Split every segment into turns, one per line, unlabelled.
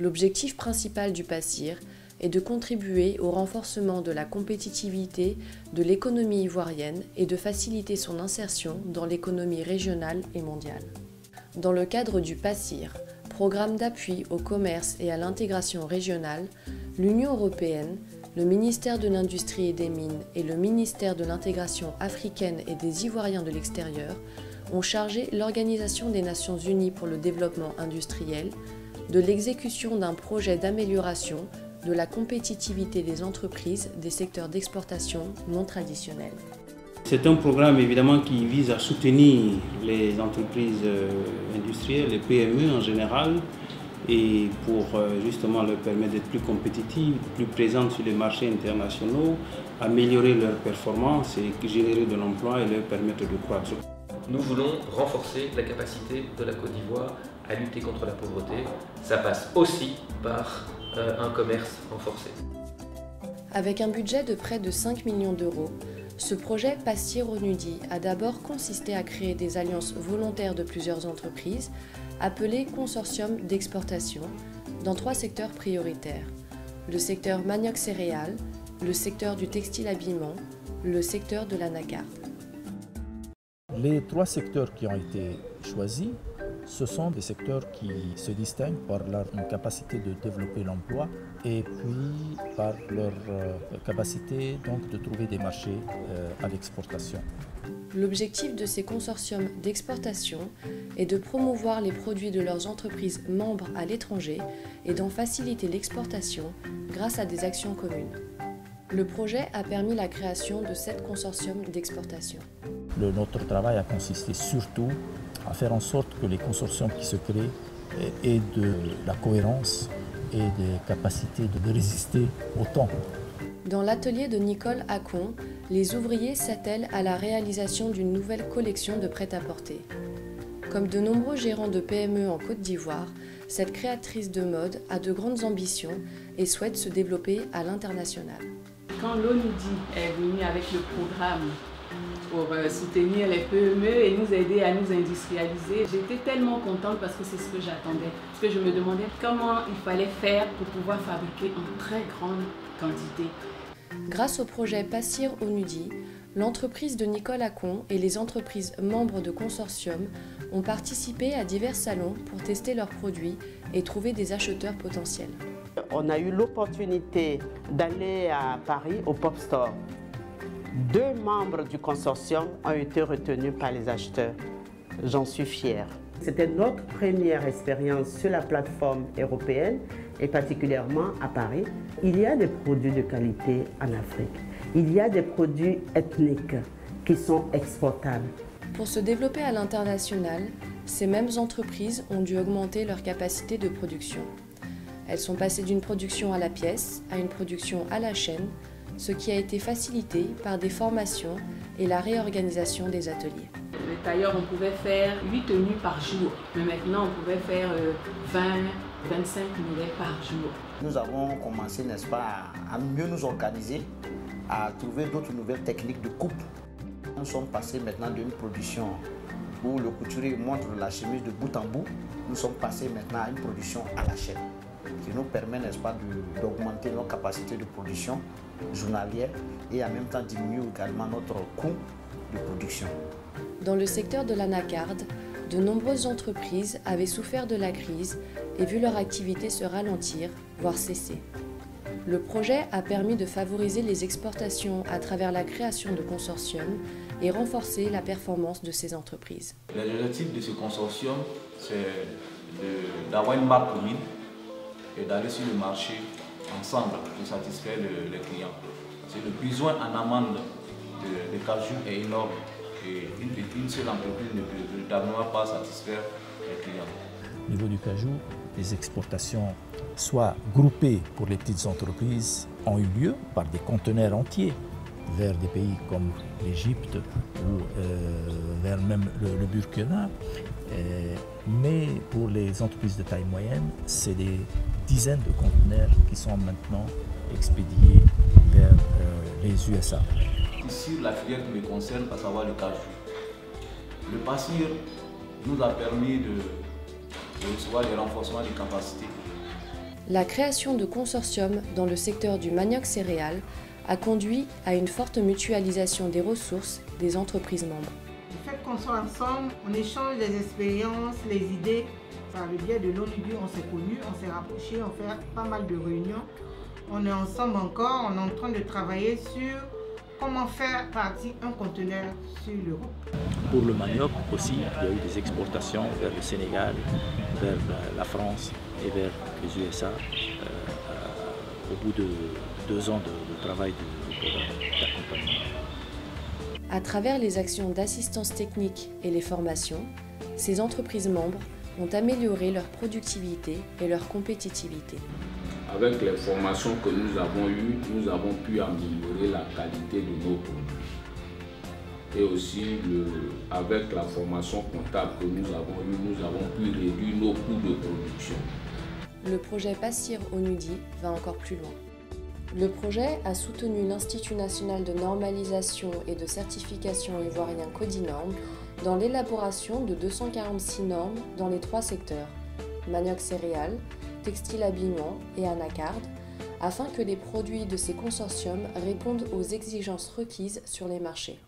L'objectif principal du PASSIR est de contribuer au renforcement de la compétitivité de l'économie ivoirienne et de faciliter son insertion dans l'économie régionale et mondiale. Dans le cadre du PASSIR, programme d'appui au commerce et à l'intégration régionale, l'Union européenne, le ministère de l'Industrie et des Mines et le ministère de l'Intégration africaine et des Ivoiriens de l'extérieur ont chargé l'Organisation des Nations Unies pour le développement industriel de l'exécution d'un projet d'amélioration de la compétitivité des entreprises des secteurs d'exportation non traditionnels.
C'est un programme évidemment qui vise à soutenir les entreprises industrielles, les PME en général, et pour justement leur permettre d'être plus compétitives, plus présentes sur les marchés internationaux, améliorer leurs performances et générer de l'emploi et leur permettre de croître.
Nous voulons renforcer la capacité de la Côte d'Ivoire à lutter contre la pauvreté. Ça passe aussi par un commerce renforcé.
Avec un budget de près de 5 millions d'euros, ce projet PASSIR-ONUDI a d'abord consisté à créer des alliances volontaires de plusieurs entreprises, appelées consortiums d'exportation, dans 3 secteurs prioritaires: le secteur manioc-céréales, le secteur du textile-habillement, le secteur de l'anacarde.
Les 3 secteurs qui ont été choisis, ce sont des secteurs qui se distinguent par leur capacité de développer l'emploi et puis par leur capacité donc, de trouver des marchés à l'exportation.
L'objectif de ces consortiums d'exportation est de promouvoir les produits de leurs entreprises membres à l'étranger et d'en faciliter l'exportation grâce à des actions communes. Le projet a permis la création de 7 consortiums d'exportation.
Notre travail a consisté surtout à faire en sorte que les consortiums qui se créent aient de la cohérence et des capacités de résister au temps.
Dans l'atelier de Nicole Acon, les ouvriers s'attellent à la réalisation d'une nouvelle collection de prêt-à-porter. Comme de nombreux gérants de PME en Côte d'Ivoire, cette créatrice de mode a de grandes ambitions et souhaite se développer à l'international.
Quand l'ONUDI est venu avec le programme pour soutenir les PME et nous aider à nous industrialiser, j'étais tellement contente parce que c'est ce que j'attendais. Parce que je me demandais comment il fallait faire pour pouvoir fabriquer en très grande quantité.
Grâce au projet PASSIR-ONUDI, l'entreprise de Nicole Acon et les entreprises membres de consortium ont participé à divers salons pour tester leurs produits et trouver des acheteurs potentiels.
On a eu l'opportunité d'aller à Paris au Pop Store. 2 membres du consortium ont été retenus par les acheteurs. J'en suis fière. C'était notre première expérience sur la plateforme européenne et particulièrement à Paris. Il y a des produits de qualité en Afrique. Il y a des produits ethniques qui sont exportables.
Pour se développer à l'international, ces mêmes entreprises ont dû augmenter leur capacité de production. Elles sont passées d'une production à la pièce à une production à la chaîne, ce qui a été facilité par des formations et la réorganisation des ateliers.
Les tailleurs, on pouvait faire 8 tenues par jour, mais maintenant on pouvait faire 20, 25 mulets par jour.
Nous avons commencé, n'est-ce pas, à mieux nous organiser, à trouver d'autres nouvelles techniques de coupe. Nous sommes passés maintenant d'une production où le couturier montre la chemise de bout en bout. Nous sommes passés maintenant à une production à la chaîne, qui nous permet, n'est-ce pas, d'augmenter nos capacités de production journalière et en même temps diminuer également notre coût de production.
Dans le secteur de l'anacarde, de nombreuses entreprises avaient souffert de la crise et vu leur activité se ralentir, voire cesser. Le projet a permis de favoriser les exportations à travers la création de consortiums et renforcer la performance de ces entreprises.
L'objectif de ce consortium, c'est d'avoir une marque commune et d'aller sur le marché ensemble pour satisfaire les clients. Parce que le besoin en amande de cajou est énorme et une seule entreprise ne peut d'abord pas satisfaire les clients.
Au niveau du cajou, les exportations, soit groupées pour les petites entreprises, ont eu lieu par des conteneurs entiers vers des pays comme l'Égypte ou vers même le Burkina. Mais pour les entreprises de taille moyenne, c'est des dizaines de conteneurs qui sont maintenant expédiés vers les USA.
Ici, la filière qui me concerne, à savoir le cajou. Le PASSIR nous a permis de recevoir les renforcements des capacités
La création de consortiums dans le secteur du manioc céréales a conduit à une forte mutualisation des ressources des entreprises membres.
Le fait qu'on soit ensemble, on échange les expériences, les idées. Par le biais de l'ONUDI, on s'est connus, on s'est rapprochés, on fait pas mal de réunions. On est ensemble encore, on est en train de travailler sur comment faire partir un conteneur sur l'Europe.
Pour le manioc aussi, il y a eu des exportations vers le Sénégal, vers la France et vers les USA au bout de 2 ans de travail d'accompagnement.
À travers les actions d'assistance technique et les formations, ces entreprises membres ont amélioré leur productivité et leur compétitivité.
Avec les formations que nous avons eues, nous avons pu améliorer la qualité de nos produits. Et aussi, avec la formation comptable que nous avons eue, nous avons pu réduire nos coûts de production.
Le projet PASSIR ONUDI va encore plus loin. Le projet a soutenu l'Institut national de normalisation et de certification ivoirien Codinorm dans l'élaboration de 246 normes dans les 3 secteurs, manioc céréales, textile habillement et anacarde, afin que les produits de ces consortiums répondent aux exigences requises sur les marchés.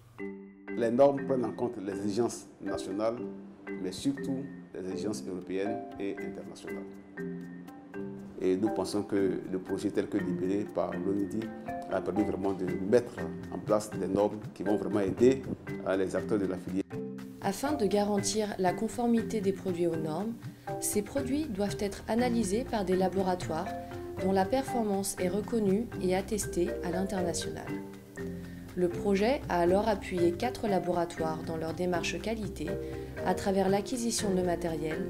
Les normes prennent en compte les exigences nationales, mais surtout les exigences européennes et internationales. Et nous pensons que le projet tel que libéré par l'ONUDI a permis vraiment de mettre en place des normes qui vont vraiment aider les acteurs de la filière.
Afin de garantir la conformité des produits aux normes, ces produits doivent être analysés par des laboratoires dont la performance est reconnue et attestée à l'international. Le projet a alors appuyé 4 laboratoires dans leur démarche qualité à travers l'acquisition de matériel,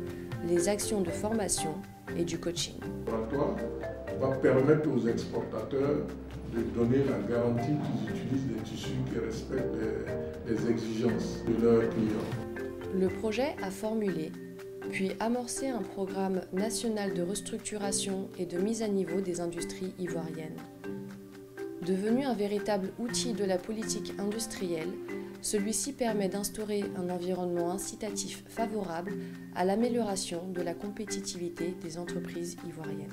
les actions de formation et du coaching.
Le laboratoire va permettre aux exportateurs de donner la garantie qu'ils utilisent des tissus qui respectent les exigences de leurs clients.
Le projet a formulé, puis amorcé un programme national de restructuration et de mise à niveau des industries ivoiriennes. Devenu un véritable outil de la politique industrielle, celui-ci permet d'instaurer un environnement incitatif favorable à l'amélioration de la compétitivité des entreprises ivoiriennes.